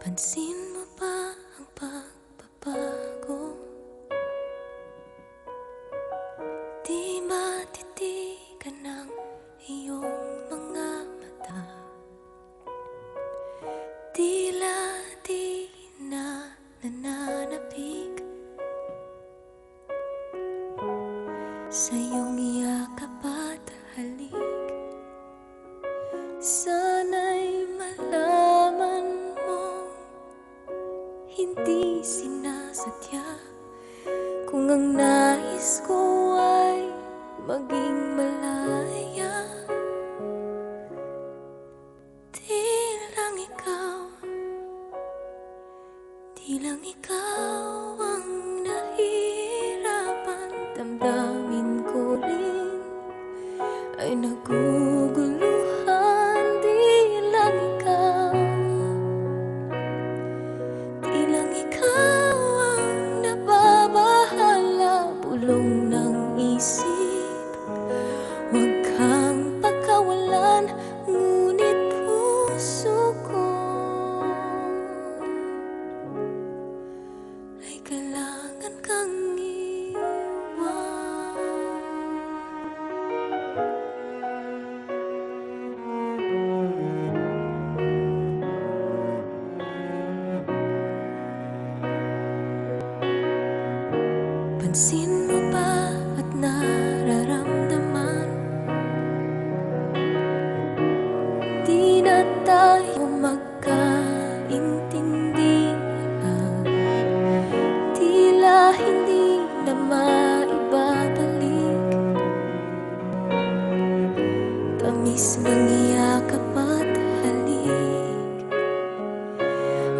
Pansin mo ba ang pagbabago? Di matitigan ng iyong mga mata. Tila di na nananapig sa iyong yakap at halik. Sana'y malaman mo, hindi sinasadya. Kung ang nais ko ay maging malaya, di lang ikaw ang nahihirapan. Damdamin ko rin ay naguguluhan. Di lang ikaw ang nababahala. Bulong ng isip, huwag kang pagkawalan, ngunit puso ko ay kailangan kang iwan. Pansin mo ba at nararamdaman? Di na tayo magkaintindihan. Tila hindi na maibabalik tamis ng iyakap at halik.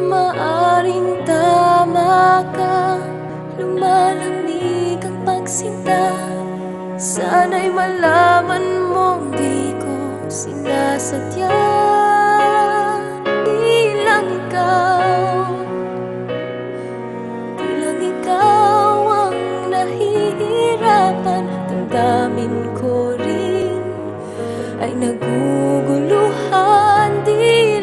Maaring tama ka, lumalamig ang pagsinta. Sana'y malaman mong di ko sinasadya. Di lang ikaw ang nahihirapan. Damdamin ko rin ay naguguluhan. Di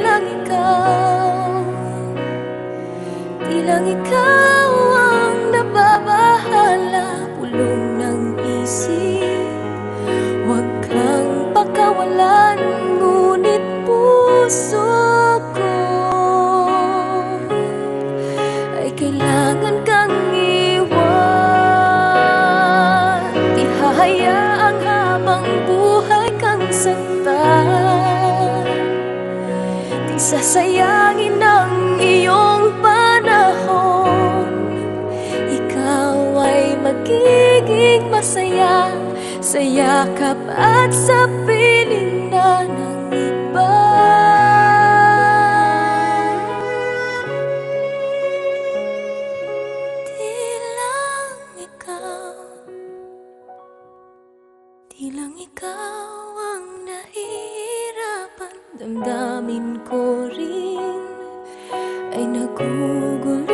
lang ikaw ang nababahala. Bulong ng isip, huwag kang pagkawalan, ngunit puso ko ay kailangan kang iwan. Di hahayaang habang buhay kang saktan. Di sasayangin ang iyong panahon. Ikaw ay magiging masaya sa yakap at sa piling na ng iba. Di lang ikaw ang nahihirapan. Damdamin ko rin ay nagugulo.